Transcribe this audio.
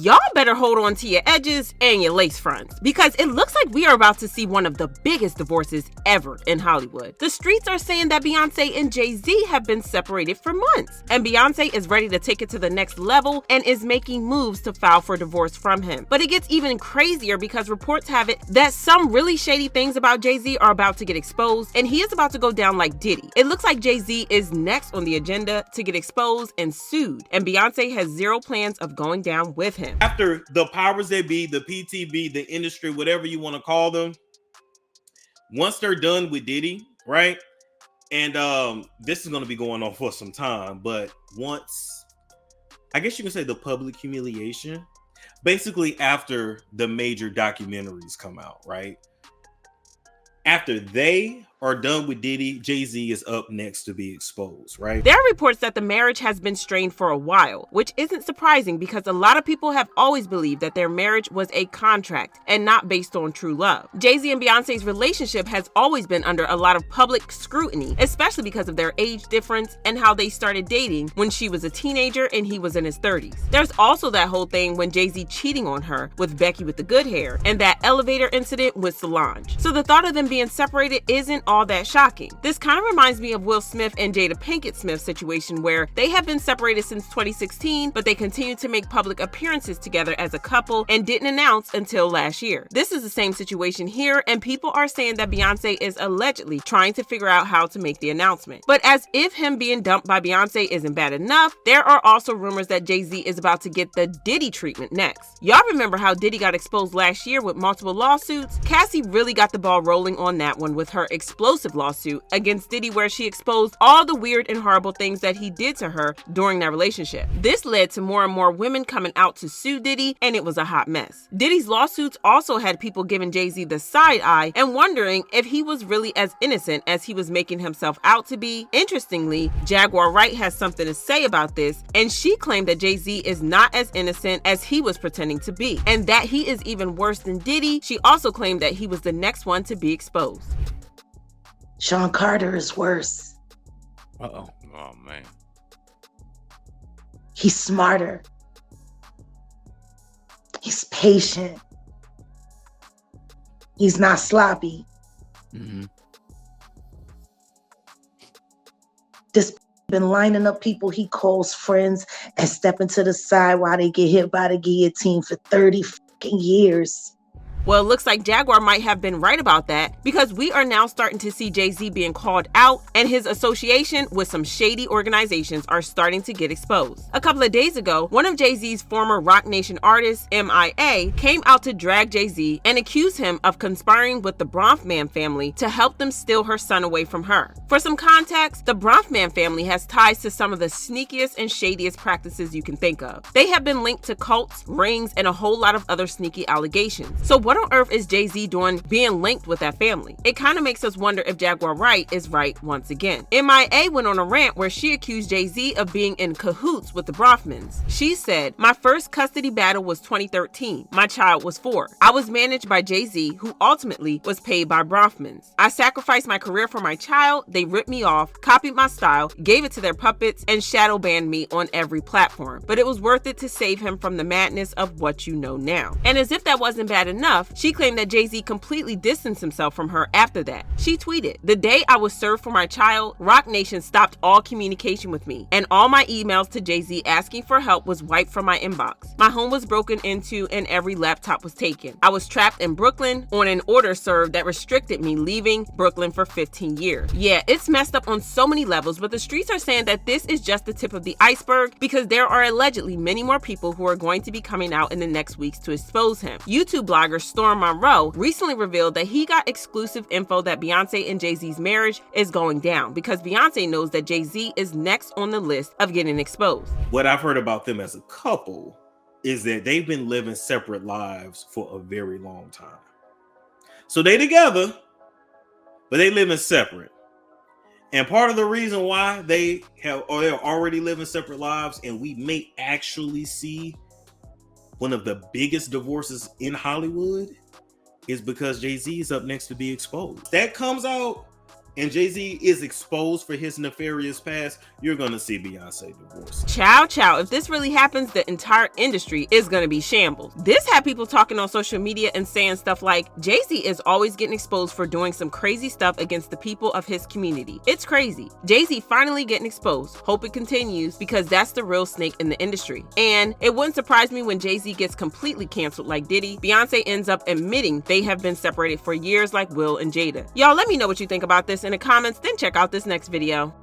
y'all better hold on to your edges and your lace fronts, because it looks like we are about to see one of the biggest divorces ever in Hollywood. The streets are saying that Beyonce and Jay Z have been separated for months, and Beyonce is ready to take it to the next level and is making moves to file for divorce from him. But it gets even crazier because reports have it that some really shady things about Jay Z are about to get exposed, and he is about to go down like Diddy. It looks like Jay Z is next on the agenda to get exposed and sued, and Beyonce has zero plans of going down with him. After the powers that be, the PTB, the industry, whatever you want to call them, once they're done with Diddy, right? And this is going to be going on for some time, but once, I guess you can say, the public humiliation, basically after the major documentaries come out, right? After they are done with Diddy, Jay Z is up next to be exposed, right? There are reports that the marriage has been strained for a while, which isn't surprising because a lot of people have always believed that their marriage was a contract and not based on true love. Jay Z and Beyonce's relationship has always been under a lot of public scrutiny, especially because of their age difference and how they started dating when she was a teenager and he was in his 30s. There's also that whole thing when Jay Z cheating on her with Becky with the good hair and that elevator incident with Solange. So the thought of them being separated isn't all that shocking. This kind of reminds me of Will Smith and Jada Pinkett Smith's situation, where they have been separated since 2016, but they continued to make public appearances together as a couple and didn't announce until last year. This is the same situation here, and people are saying that Beyonce is allegedly trying to figure out how to make the announcement. But as if him being dumped by Beyonce isn't bad enough, there are also rumors that Jay Z is about to get the Diddy treatment next. Y'all remember how Diddy got exposed last year with multiple lawsuits? Cassie really got the ball rolling on that one with her explosive lawsuit against Diddy, where she exposed all the weird and horrible things that he did to her during that relationship. This led to more and more women coming out to sue Diddy, and it was a hot mess. Diddy's lawsuits also had people giving Jay Z the side eye and wondering if he was really as innocent as he was making himself out to be. Interestingly, Jaguar Wright has something to say about this, and she claimed that Jay Z is not as innocent as he was pretending to be, and that he is even worse than Diddy. She also claimed that he was the next one to be exposed. Sean Carter is worse. Oh, man. He's smarter. He's patient. He's not sloppy. Mm-hmm. This been lining up people he calls friends and stepping to the side while they get hit by the guillotine for 30 fucking years. Well, it looks like Jaguar might have been right about that, because we are now starting to see Jay Z being called out, and his association with some shady organizations are starting to get exposed. A couple of days ago, one of Jay Z's former Roc Nation artists, MIA, came out to drag Jay Z and accuse him of conspiring with the Bronfman family to help them steal her son away from her. For some context, the Bronfman family has ties to some of the sneakiest and shadiest practices you can think of. They have been linked to cults, rings, and a whole lot of other sneaky allegations. So what on earth is Jay Z doing being linked with that family? It kind of makes us wonder if Jaguar Wright is right once again. MIA went on a rant where she accused Jay Z of being in cahoots with the Bronfmans. She said, "My first custody battle was 2013. My child was 4. I was managed by Jay Z, who ultimately was paid by Bronfmans. I sacrificed my career for my child. They ripped me off, copied my style, gave it to their puppets, and shadow banned me on every platform. But it was worth it to save him from the madness of what you know now." And as if that wasn't bad enough, she claimed that Jay Z completely distanced himself from her after that. She tweeted, "The day I was served for my child, Roc Nation stopped all communication with me, and all my emails to Jay Z asking for help was wiped from my inbox. My home was broken into and every laptop was taken. I was trapped in Brooklyn on an order served that restricted me leaving Brooklyn for 15 years. Yeah, it's messed up on so many levels, but the streets are saying that this is just the tip of the iceberg, because there are allegedly many more people who are going to be coming out in the next weeks to expose him. YouTube blogger Storm Monroe recently revealed that he got exclusive info that Beyonce and Jay Z's marriage is going down, because Beyonce knows that Jay Z is next on the list of getting exposed. What I've heard about them as a couple is that they've been living separate lives for a very long time. So they together, but they living separate. And part of the reason why they're already living separate lives, and we may actually see one of the biggest divorces in Hollywood, is because Jay Z is up next to be exposed. That comes out, and Jay-Z is exposed for his nefarious past, you're gonna see Beyonce divorce. Chow chow. If this really happens, the entire industry is gonna be shambles. This had people talking on social media and saying stuff like, Jay-Z is always getting exposed for doing some crazy stuff against the people of his community. It's crazy. Jay-Z finally getting exposed. Hope it continues, because that's the real snake in the industry. And it wouldn't surprise me when Jay-Z gets completely canceled like Diddy. Beyonce ends up admitting they have been separated for years like Will and Jada. Y'all let me know what you think about this in the comments, then check out this next video.